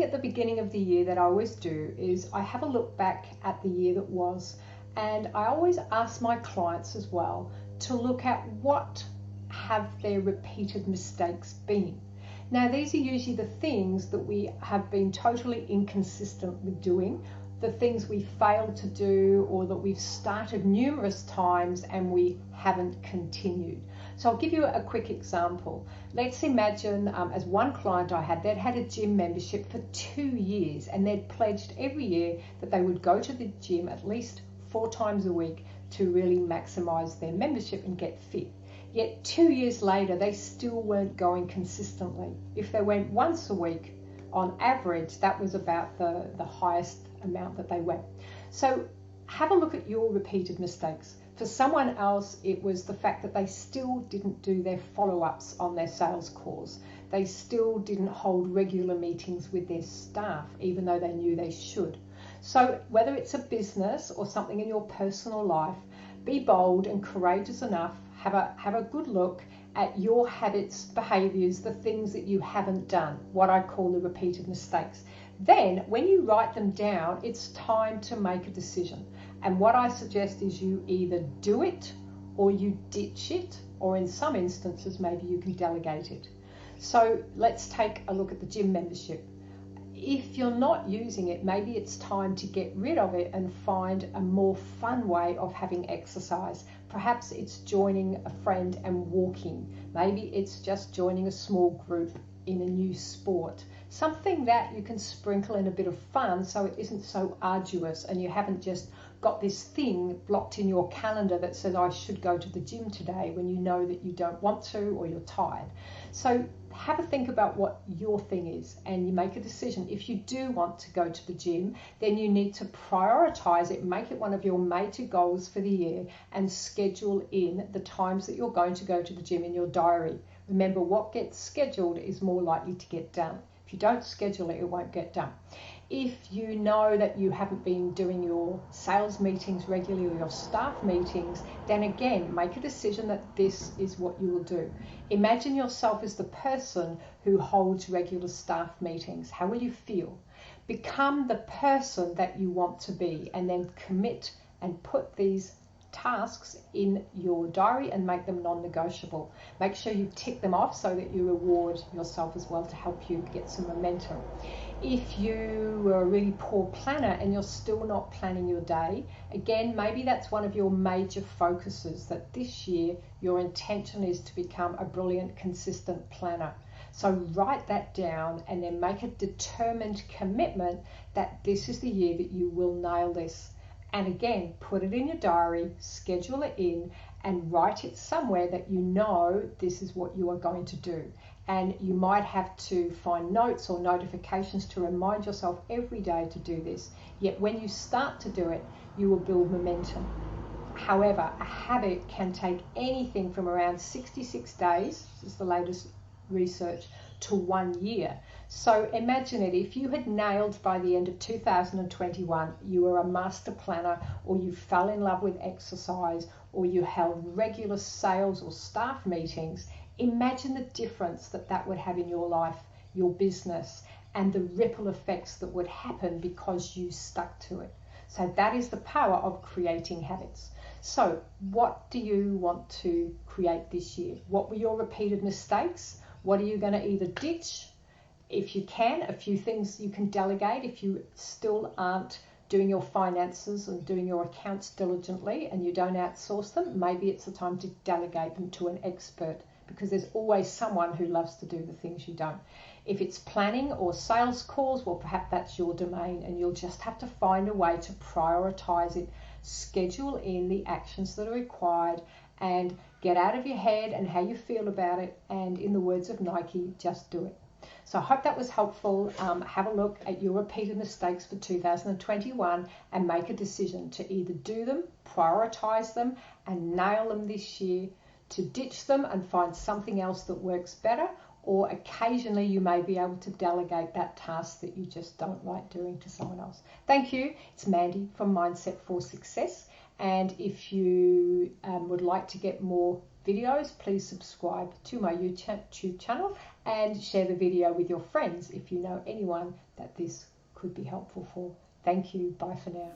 at the beginning of the year that I always do is I have a look back at the year that was, and I always ask my clients as well to look at what have their repeated mistakes been. Now, these are usually the things that we have been totally inconsistent with doing, the things we failed to do, or that we've started numerous times and we haven't continued. So I'll give you a quick example. Let's imagine as one client I had, they'd had a gym membership for 2 years, and they'd pledged every year that they would go to the gym at least 4 times a week to really maximize their membership and get fit. Yet 2 years later, they still weren't going consistently. If they went once a week, on average, that was about the highest amount that they went. So have a look at your repeated mistakes. For someone else, it was the fact that they still didn't do their follow-ups on their sales calls. They still didn't hold regular meetings with their staff, even though they knew they should. So whether it's a business or something in your personal life, be bold and courageous enough. Have a good look at your habits, behaviors, the things that you haven't done, what I call the repeated mistakes. Then when you write them down, it's time to make a decision. And what I suggest is you either do it or you ditch it, or in some instances, maybe you can delegate it. So let's take a look at the gym membership. If you're not using it, maybe it's time to get rid of it and find a more fun way of having exercise. Perhaps it's joining a friend and walking. Maybe it's just joining a small group in a new sport. Something that you can sprinkle in a bit of fun so it isn't so arduous and you haven't just got this thing blocked in your calendar that says I should go to the gym today when you know that you don't want to or you're tired. So have a think about what your thing is and you make a decision. If you do want to go to the gym, then you need to prioritize it, make it one of your major goals for the year and schedule in the times that you're going to go to the gym in your diary. Remember, what gets scheduled is more likely to get done. If you don't schedule it, it won't get done. If you know that you haven't been doing your sales meetings regularly or your staff meetings, then again, make a decision that this is what you will do. Imagine yourself as the person who holds regular staff meetings. How will you feel? Become the person that you want to be and then commit and put these tasks in your diary and make them non-negotiable. Make sure you tick them off so that you reward yourself as well to help you get some momentum. If you were a really poor planner and you're still not planning your day, again, maybe that's one of your major focuses, that this year your intention is to become a brilliant, consistent planner. So write that down and then make a determined commitment that this is the year that you will nail this. And again, put it in your diary, schedule it in, and write it somewhere that you know this is what you are going to do. And you might have to find notes or notifications to remind yourself every day to do this. Yet when you start to do it, you will build momentum. However, a habit can take anything from around 66 days, this is the latest research, to 1 year. So imagine it, if you had nailed by the end of 2021, you were a master planner, or you fell in love with exercise, or you held regular sales or staff meetings, imagine the difference that that would have in your life, your business, and the ripple effects that would happen because you stuck to it. So that is the power of creating habits. So what do you want to create this year? What were your repeated mistakes? What are you going to either ditch? If you can, a few things you can delegate. If you still aren't doing your finances and doing your accounts diligently and you don't outsource them, maybe it's the time to delegate them to an expert, because there's always someone who loves to do the things you don't. If it's planning or sales calls, well, perhaps that's your domain and you'll just have to find a way to prioritize it, schedule in the actions that are required, and get out of your head and how you feel about it, and in the words of Nike, just do it. So I hope that was helpful. Have a look at your repeated mistakes for 2021 and make a decision to either do them, prioritize them, and nail them this year, to ditch them and find something else that works better, or occasionally you may be able to delegate that task that you just don't like doing to someone else. Thank you. It's Mandy from Mindset for Success, And if you would like to get more videos, please subscribe to my YouTube channel and share the video with your friends if you know anyone that this could be helpful for. Thank you. Bye for now.